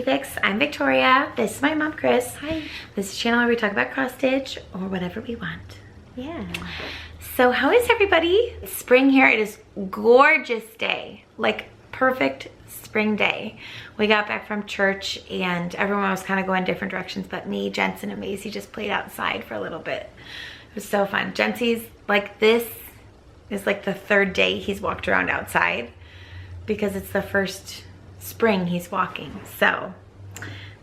Stitchy Fix. I'm Victoria. This is my mom, Kris. Hi. This is a channel where we talk about cross stitch or whatever we want. Yeah. So how is everybody? It's spring here. It is gorgeous day, like perfect spring day. We got back from church and everyone was kind of going different directions, but me, Jensen, and Maisie just played outside for a little bit. It was so fun. Jensi's like, this is like the third day he's walked around outside because it's the first spring he's walking. So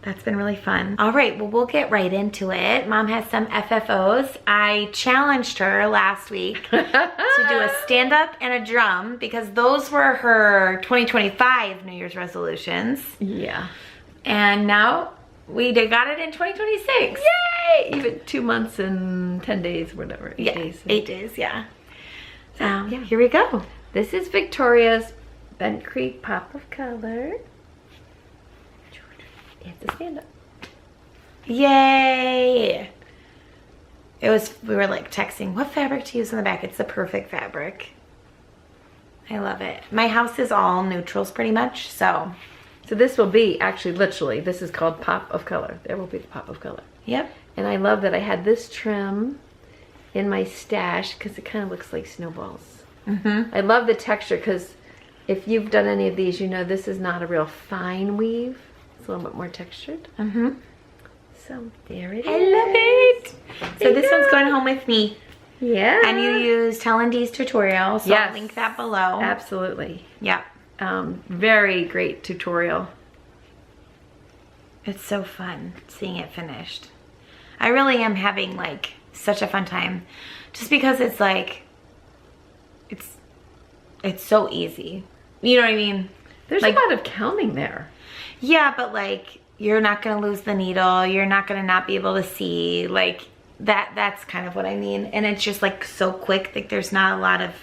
that's been really fun. All right, well, we'll get right into it. Mom has some FFOs. I challenged her last week to do a stand-up and a drum because those were her 2025 New Year's resolutions. Yeah. And now we got it in 2026. Yay! Even 2 months and 10 days, whatever. 8 days. 8 days, yeah. So yeah. Here we go. This is Victoria's Bent Creek Pop of Color. It's a stand-up. Yay! We were like texting what fabric to use in the back. It's the perfect fabric. I love it. My house is all neutrals pretty much, so this will be actually literally, this is called Pop of Color. There will be the Pop of Color. Yep. And I love that I had this trim in my stash because it kind of looks like snowballs. Mm-hmm. I love the texture because if you've done any of these, you know this is not a real fine weave. It's a little bit more textured. Mm-hmm. So there it is. I love it. So this one's going home with me. Yeah. And you used Helen D's tutorial, so I'll link that below. Absolutely. Yeah. Very great tutorial. It's so fun seeing it finished. I really am having like such a fun time just because it's like, it's so easy. You know what I mean? There's like, a lot of counting there. Yeah, but like, you're not gonna lose the needle. You're not gonna not be able to see. Like, that's kind of what I mean. And it's just like so quick, like there's not a lot of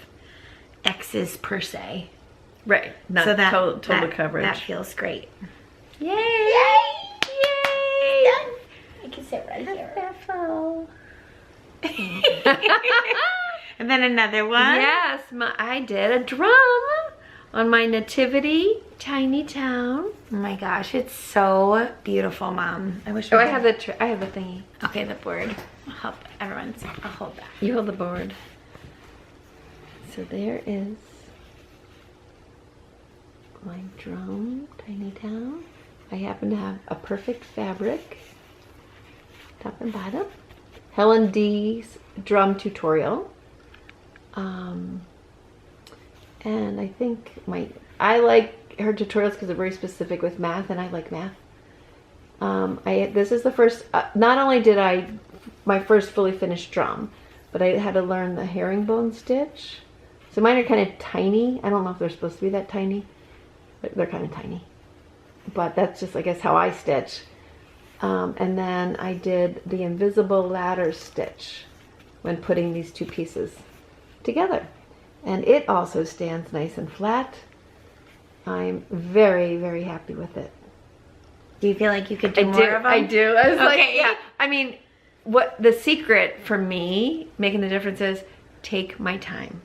X's per se. Right, not so that, total coverage. That feels great. Yay! Yay! Yay! Done. I can sit right here. FFO. And then another one. Yes, I did a drum on my nativity tiny town. Oh my gosh, it's so beautiful, Mom. I wish. Oh, I have the thingy. Okay, the board. I'll help everyone. I'll hold that. You hold the board. So there is my drum, tiny town. I happen to have a perfect fabric, top and bottom. Helen D's drum tutorial. And I think I like her tutorials because they're very specific with math, and I like math. This is the first, not only did my first fully finished drum, but I had to learn the herringbone stitch. So mine are kind of tiny. I don't know if they're supposed to be that tiny, but they're kind of tiny. But that's just, I guess, how I stitch. And then I did the invisible ladder stitch when putting these two pieces together. And it also stands nice and flat. I'm very, very happy with it. Do you feel like you could do more of them? I do. I was like, Okay. yeah. I mean, what the secret for me making the difference is take my time.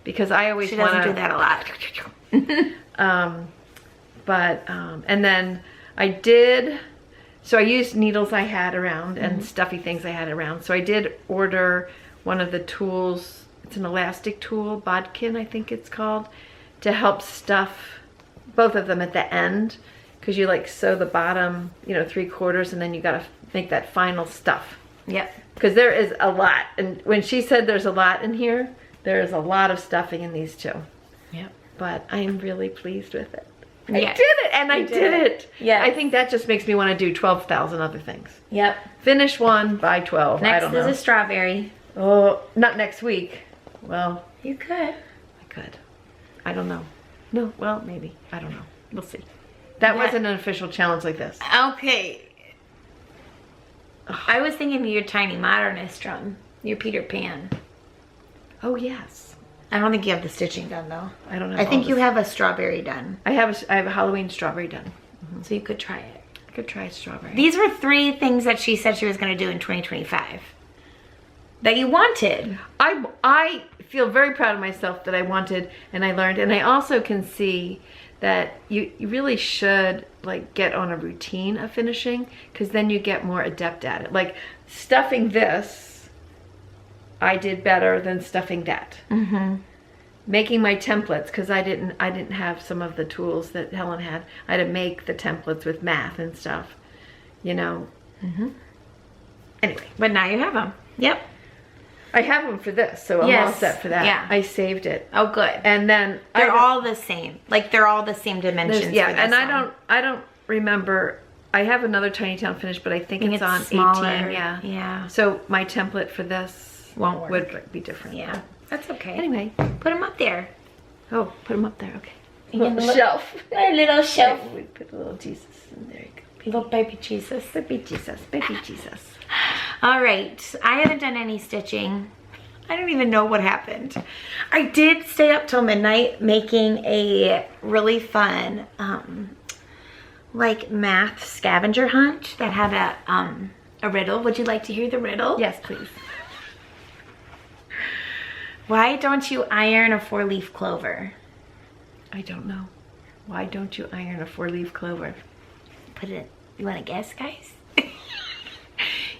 Because I always She want to doesn't do that a lot. And then I did, so I used needles I had around and stuffy things I had around. So I did order one of the tools. It's an elastic tool, bodkin I think it's called, to help stuff both of them at the end, because you like sew the bottom, 3/4, and then you gotta make that final stuff. Yep. Because there is a lot, and when she said there's a lot in here, there is a lot of stuffing in these two. Yep. But I'm really pleased with it. Yes. I did it, and I did it. Yes. I think that just makes me want to do 12,000 other things. Yep. Finish one, buy 12. Next I don't know. is a strawberry. Oh, not next week. Well, You could. I could. I don't know. No, well, maybe. I don't know. We'll see. That wasn't an official challenge like this. Okay. I was thinking of your tiny modernist drum. Your Peter Pan. Oh, yes. I don't think you have the stitching done though. I don't know. I think you have a strawberry done. I have a Halloween strawberry done. So you could try it. I could try strawberry. These were 3 things that she said she was going to do in 2025. That you wanted. I feel very proud of myself that I wanted and I learned, and I also can see that you really should like get on a routine of finishing, because then you get more adept at it. Like stuffing this, I did better than stuffing that. Making my templates, because I didn't have some of the tools that Helen had. I had to make the templates with math and stuff, you know. Anyway, But now you have them. Yep. I have them for this, so I'm all set for that. Yeah. I saved it. Oh, good. And then They're all the same. Like they're all the same dimensions. yeah, for this and one. I don't remember. I have another Tiny Town finish, but I think it's on smaller. 18. Yeah. Yeah. So my template for this Won't work. would be different. Yeah. That's okay. Anyway, Put them up there. oh, put them up there. Okay. can look- Shelf. A little shelf. We put a little Jesus in there. You go. Little baby Jesus. Baby Jesus. Baby Jesus. All right. I haven't done any stitching. I don't even know what happened. I did stay up till midnight making a really fun, like math scavenger hunt that had a riddle. Would you like to hear the riddle? Yes, please. Why don't you iron a 4-leaf clover? I don't know. Why don't you iron a 4-leaf clover? Put it. You want to guess, guys?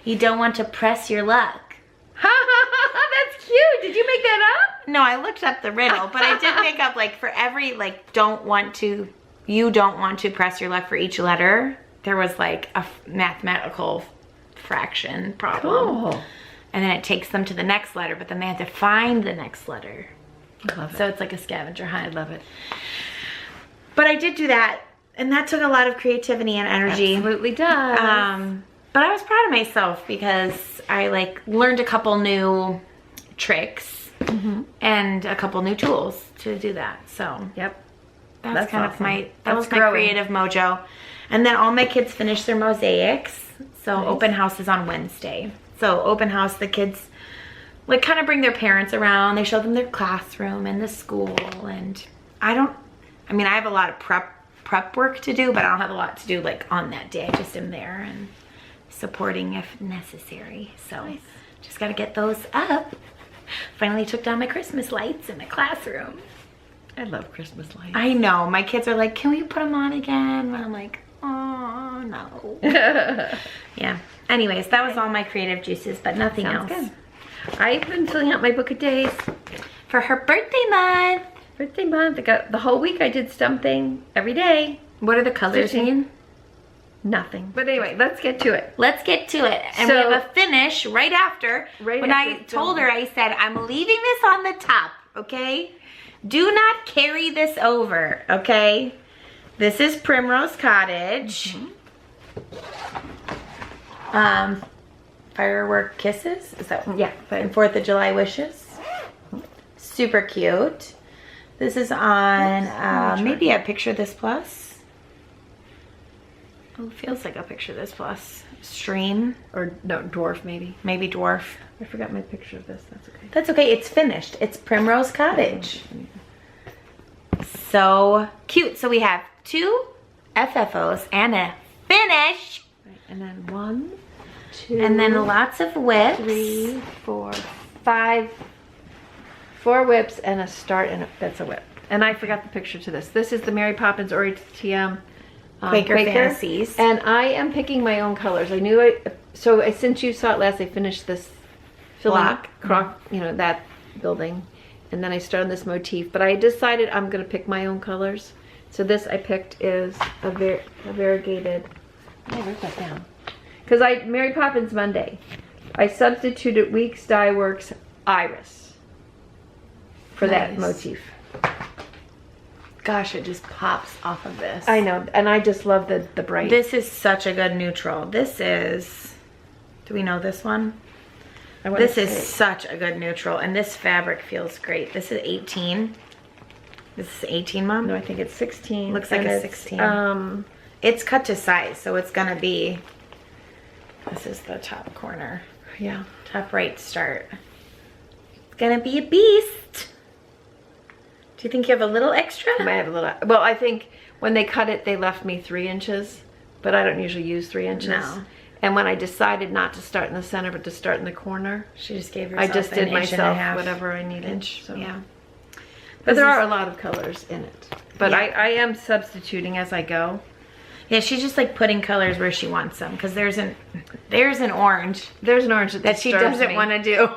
You don't want to press your luck. That's cute. Did you make that up? No, I looked up the riddle, but I did make up like for every like you don't want to press your luck for each letter. There was like a mathematical fraction problem. Cool. And then it takes them to the next letter, but then they have to find the next letter. I love it. So it's like a scavenger hunt. I love it. But I did do that, and that took a lot of creativity and energy. Absolutely does. But I was proud of myself because I like learned a couple new tricks and a couple new tools to do that. So Yep. that's kind of awesome. that That's was my growing. creative mojo. And then all my kids finished their mosaics. So Nice. open house is on Wednesday. So open house, the kids like kind of bring their parents around. They show them their classroom and the school. And I have a lot of prep work to do, but I don't have a lot to do like on that day. I just am there and supporting if necessary. So Nice. just got to get those up. Finally took down my Christmas lights in the classroom. I love Christmas lights. I know. My kids are like, can we put them on again? And I'm like, oh, no. Yeah. Anyways, that was all my creative juices, but nothing Sounds else. good. I've been filling out my book of days. For her birthday month. Birthday month. I got the whole week I did something every day. What are the colors Stitching. in? Nothing. But anyway, let's get to it. Let's get to it. And So- we have a finish right after. Right when after I it's told done. her, I said, I'm leaving this on the top, okay? Do not carry this over, okay? This is Primrose Cottage. Firework Kisses, is that Yeah. and 4th of July wishes. Super cute. This is on maybe a Picture This Plus. Oh, feels like a Picture This Plus. Stream, Or no, dwarf maybe. maybe Dwarf. I forgot my picture of this. That's okay. That's okay, it's finished. It's Primrose Cottage. So cute. So we have 2 FFOs and a finish. Right. And then 1, 2, And then lots of whips. 3, 4, 5. 4 whips and a start, and that's a whip. And I forgot the picture to this. This is the Mary Poppins Orientium Quaker Fantasies. And I am picking my own colors. I knew since you saw it last, I finished this Block. that building. And then I started this motif. But I decided I'm going to pick my own colors. So this I picked is a variegated. I wrote that down. Because Mary Poppins Monday. I substituted Weeks Dye Works Iris for that Nice. motif. Gosh, it just pops off of this. I know, and I just love the bright. This is such a good neutral. This is, do we know this one? This is such a good neutral, and this fabric feels great. This is 18. This is 18, Mom? No, I think it's 16. Looks like and a it's, 16. It's cut to size, so it's gonna be, this is the top corner. Yeah. Top right start. It's gonna be a beast. Do you think you have a little extra? I might have a little. Well, I think when they cut it, they left me 3 inches, but I don't usually use 3 inches. No. And when I decided not to start in the center, but to start in the corner, She just gave I herself just an did inch and a myself half whatever I needed. inch. So. Yeah. But there are a lot of colors in it. But Yeah. I am substituting as I go. Yeah, she's just like putting colors where she wants them because there's an orange There's an orange that she doesn't want to do.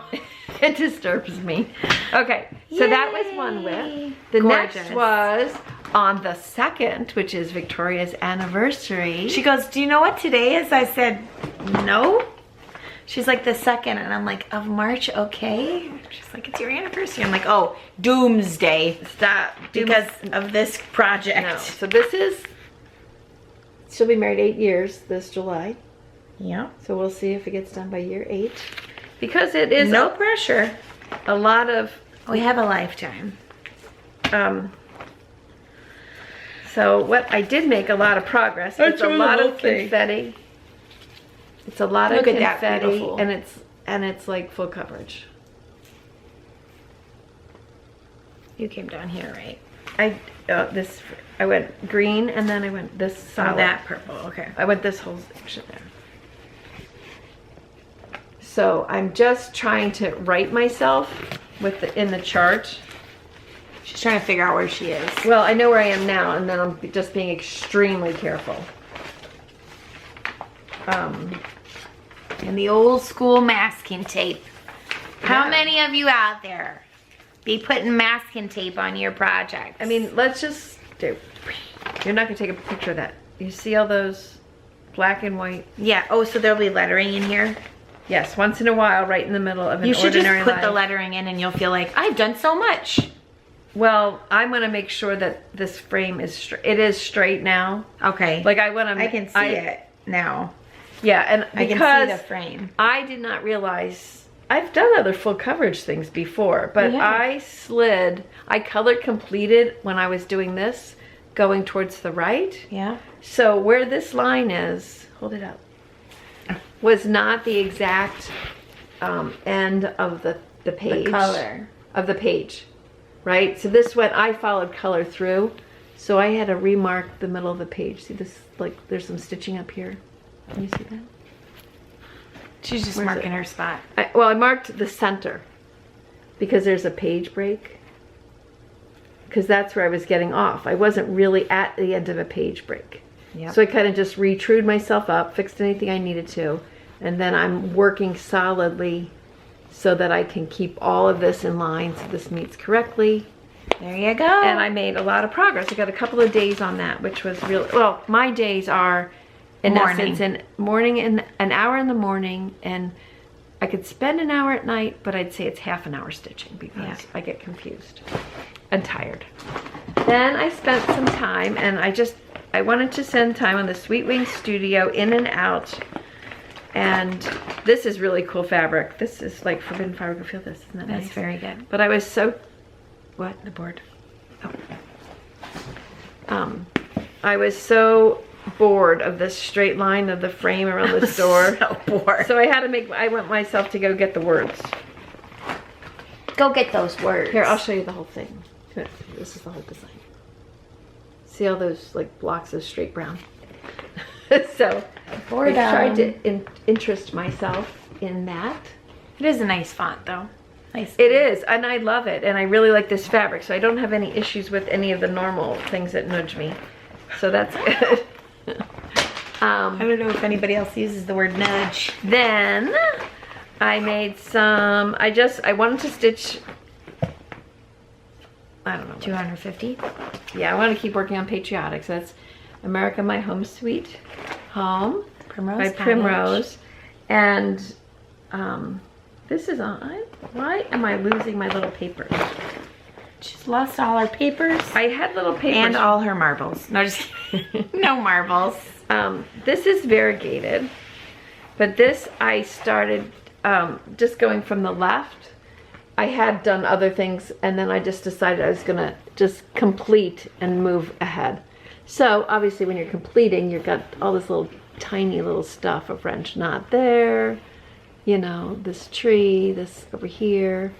It disturbs me. Okay, so that was one with. The Gorgeous. next was on the 2nd, which is Victoria's anniversary. She goes, do you know what today is? I said, no. She's like, the 2nd. And I'm like, of March, okay. She's like, it's your anniversary. I'm like, oh, doomsday. Stop. Because of this project. No. So this is, she'll be married 8 years this July. Yeah. So we'll see if it gets done by year 8. Because it is No pressure. a lot of, We have a lifetime. so what I did make a lot of progress. It's a lot of confetti. It's a lot of Look at that, confetti, beautiful. and it's like full coverage. You came down here, right? I went green, and then I went this solid. Oh, that purple, okay. I went this whole section there. So I'm just trying to right myself in the chart. She's trying to figure out where she is. Well, I know where I am now, and then I'm just being extremely careful. And the old school masking tape. How Yeah. many of you out there be putting masking tape on your projects? I mean, let's just do. You're not gonna take a picture of that. You see all those black and white? Yeah, oh, so there'll be lettering in here? Yes, once in a while, right in the middle of an You should just ordinary put line. the lettering in and you'll feel like, I've done so much. Well, I'm gonna make sure that this frame is straight. It is straight now. Okay. Like I want to. I can see it now. Yeah, and I because can see the frame. I did not realize I've done other full coverage things before, but Yeah. I color completed when I was doing this, going towards the right. Yeah. So where this line is, hold it up, was not the exact end of the page. The color. Of the page, right? So this went, I followed color through, so I had to remark the middle of the page. See this, like there's some stitching up here. Can you see that? She's just Where's marking it? her spot. I marked the center because there's a page break. Because that's where I was getting off. I wasn't really at the end of a page break. Yep. So I kind of just retrued myself up, fixed anything I needed to, and then I'm working solidly so that I can keep all of this in line so this meets correctly. There you go. And I made a lot of progress. I got a couple of days on that, which was really, well, my days are in Morning. essence an hour in the morning, and I could spend an hour at night, but I'd say it's half an hour stitching because Yeah. I get confused and tired. Then I spent some time, and I wanted to spend time on the Sweet Wing Studio in and out. And this is really cool fabric. This is like forbidden fabric. Feel this, isn't that That's nice? very good. But I was so, what? The board. I was so bored of this straight line of the frame around this door. So bored. So I went myself to go get the words. Go get those words. Here, I'll show you the whole thing. Here, this is the whole design. See all those like blocks of straight brown? So Bored I tried to interest myself in that. It is a nice font though. Nice. It is, and I love it, and I really like this fabric, so I don't have any issues with any of the normal things that nudge me. So that's good. I don't know if anybody else uses the word nudge. Then I made some, I wanted to stitch, I don't know. 250. Yeah, I want to keep working on patriotic. So that's America My Home Sweet Home Primrose by Cottage. Primrose. And this is on, why am I losing my little papers? She's lost all her papers. I had little papers. And all her marbles. No, just no marbles. This is variegated, but this I started just going from the left. I had done other things, and then I just decided I was gonna just complete and move ahead. So obviously when you're completing, you've got all this little tiny little stuff, a French knot there, you know, this tree, this over here.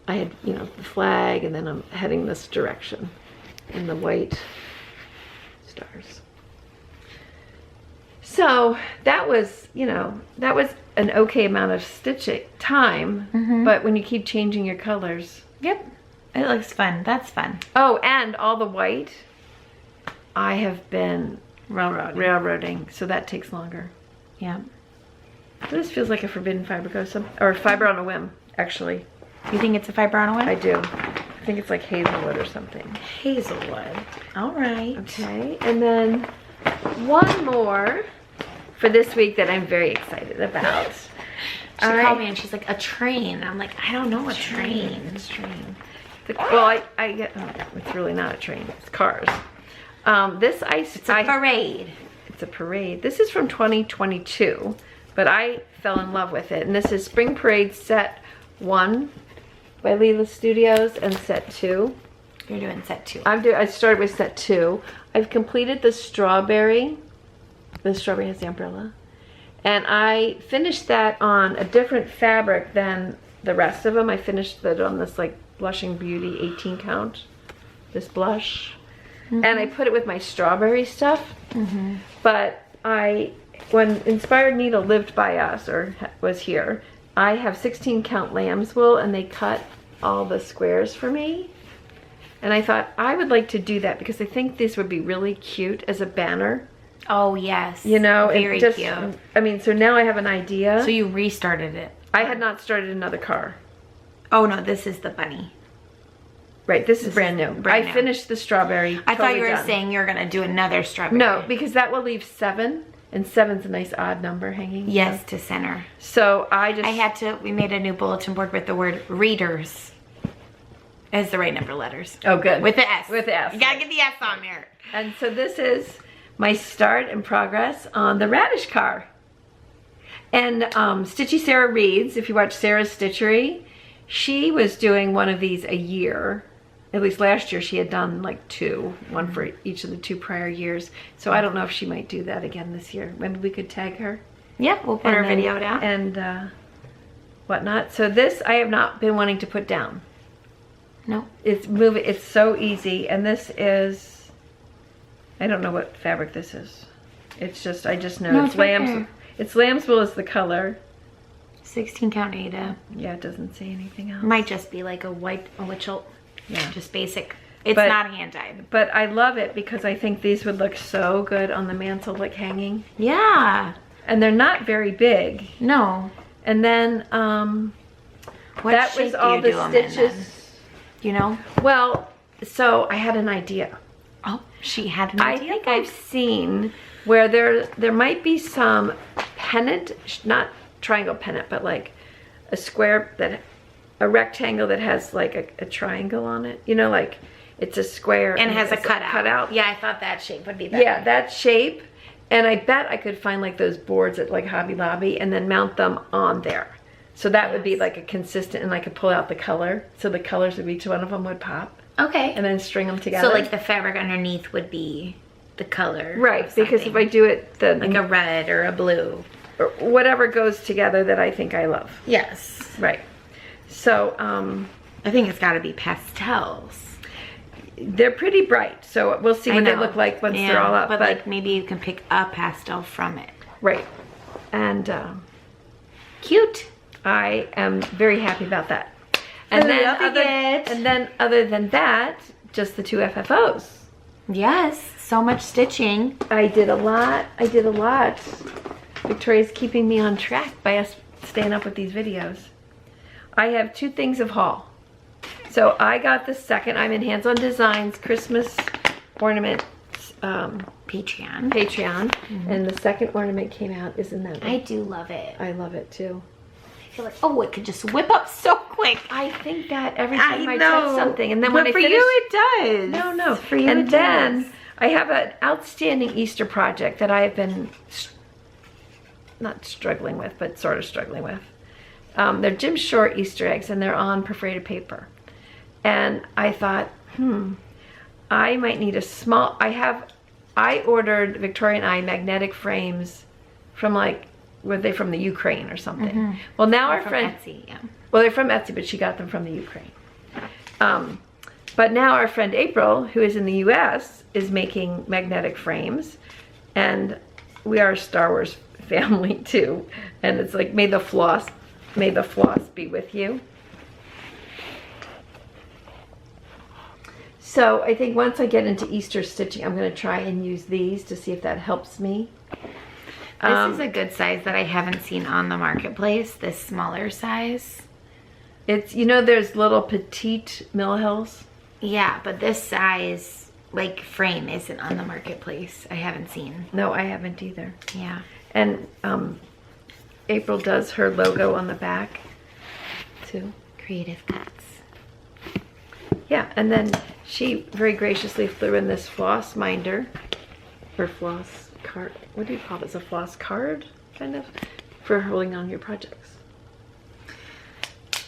I had, you know, the flag, and then I'm heading this direction in the white stars. So that was, you know, that was an okay amount of stitching time, but when you keep changing your colors, Yep. It looks fun. That's fun. Oh, and all the white, I have been Railroading. so that takes longer. Yeah. This feels like a forbidden fiber, or fiber on a whim, actually. You think it's a fiber on a whim? I do. I think it's like hazelwood or something. Hazelwood. All right. Okay, and then one more for this week that I'm very excited about. She called me and she's like, a train. I'm like, I don't know a train. It's a train. Well, I get, it's really not a train, it's cars. It's a parade. It's a parade. This is from 2022, but I fell in love with it. And this is Spring Parade Set 1 by Leela Studios and Set 2. You're doing Set 2. I started with Set 2. I've completed the strawberry. The strawberry has the umbrella. And I finished that on a different fabric than the rest of them. I finished it on this like Blushing Beauty 18 count. This blush. And I put it with my strawberry stuff. But when Inspired Needle lived by us, or was here, I have 16 count lamb's wool and they cut all the squares for me. And I thought I would like to do that because I think this would be really cute as a banner. Oh, yes. You know, very just, cute. I mean, so now I have an idea. So you restarted it. I had not started another car. Oh, no, this is the bunny. Right, this is brand new. Brand new. I finished the strawberry. I thought you were done. saying you're going to do another strawberry. No, because that will leave 7. And 7's a nice odd number hanging. Yes, to center. So we made a new bulletin board with the word readers as the right number letters. Oh, good. With the S. With the S. You gotta get the S on there. And so this is my start and progress on the radish car. And Stitchy Sarah reads, if you watch Sarah's Stitchery, she was doing one of these a year. At least last year she had done like 2, one for each of the 2 prior years. So I don't know if she might do that again this year. Maybe we could tag her. Yeah, we'll put her video down. And whatnot. So this I have not been wanting to put down. No. It's moving, it's so easy. And this is, I don't know what fabric this is. It's just, I just know it's lamb's. It's lamb's wool is the color. 16 count Ada. Yeah, it doesn't say anything else. Might just be like a witchel. Yeah. Just basic. It's not hand dyed. But I love it because I think these would look so good on the mantle, like hanging. Yeah. And they're not very big. No. And then that was all the stitches. You know? Well, so I had an idea. Oh, she had an idea. I think I've seen where there might be some pennant, not triangle pennant, but like a square a rectangle that has like a triangle on it. You know, like it's a square and has a cutout. Yeah, I thought that shape would be better. Yeah, that shape. And I bet I could find like those boards at like Hobby Lobby and then mount them on there. So that would be like a consistent, and I could pull out the color. So the colors of each one of them would pop. Okay. And then string them together. So like the fabric underneath would be the color. Right, because if I do it like a red or a blue. Or whatever goes together that I think I love. Yes. Right. So I think it's got to be pastels. They're pretty bright, so we'll see what they look like once they're all up. But like maybe you can pick a pastel from it. Right. And cute. I am very happy about that. And then other than that, just the 2 FFOs. Yes, so much stitching. I did a lot. Victoria's keeping me on track by us staying up with these videos. I have 2 things of haul. So I got the second, I'm in Hands On Designs Christmas ornament Patreon. And the second ornament came out, isn't that? I do love it. I love it too. I feel like, oh, it could just whip up so quick. I think that every time I touch something, and then when I finish, you it does. No, for you and it then does. I have an outstanding Easter project that I have been not struggling with, but sort of struggling with. They're Jim Shore Easter eggs, and they're on perforated paper. And I thought, I might need a small. I ordered Victoria and I magnetic frames from like. Were they from the Ukraine or something? Well, now our friend, Etsy, yeah. Well, they're from Etsy, but she got them from the Ukraine. But now our friend April, who is in the US, is making magnetic frames, and we are a Star Wars family too. And it's like, may the floss be with you. So I think once I get into Easter stitching, I'm going to try and use these to see if that helps me. This is a good size that I haven't seen on the marketplace, this smaller size. It's, you know, there's little petite Millhills. Yeah, but this size, like, frame isn't on the marketplace. I haven't seen. No, I haven't either. Yeah. And April does her logo on the back too. Creative Cuts. Yeah, and then she very graciously flew in this floss minder, or floss card. What do you call it? It's a floss card, kind of, for holding on your projects.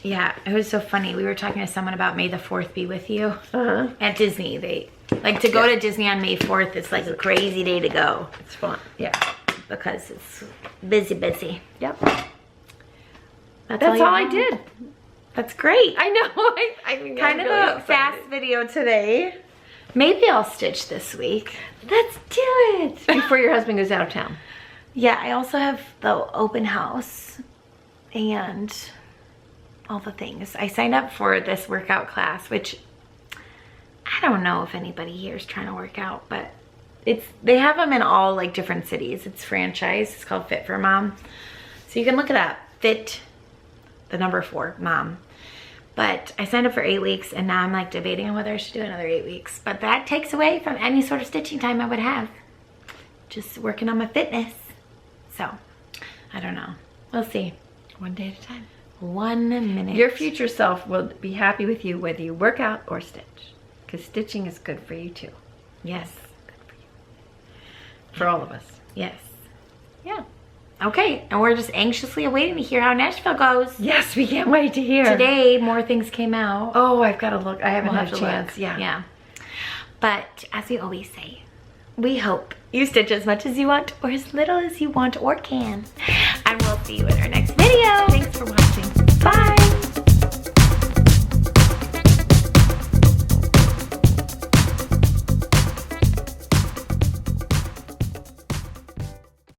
Yeah, it was so funny. We were talking to someone about May the 4th be with you at Disney. They like to go to Disney on May 4th. It's like a crazy day to go. It's fun. Yeah. Because it's busy. Yep. That's all I did. That's great. I know. I mean, Kind of a fast video today. Maybe I'll stitch this week. Let's do it before your husband goes out of town. Yeah, I also have the open house and all the things. I signed up for this workout class, which I don't know if anybody here is trying to work out, but they have them in all like different cities. It's franchise. It's called Fit for Mom. So you can look it up. Fit, the number 4, Mom. But I signed up for 8 weeks and now I'm like debating on whether I should do another 8 weeks. But that takes away from any sort of stitching time I would have. Just working on my fitness. So, I don't know. We'll see. One day at a time. 1 minute. Your future self will be happy with you whether you work out or stitch. Because stitching is good for you too. Yes. Good for you. For all of us. Yes. Yeah. Okay, and we're just anxiously awaiting to hear how Nashville goes. Yes, we can't wait to hear. Today, more things came out. Oh, I've got to look. I haven't We'll had have a to chance. look. Yeah. Yeah. But as we always say, we hope you stitch as much as you want or as little as you want or can. And we'll see you in our next video. Thanks for watching. Bye.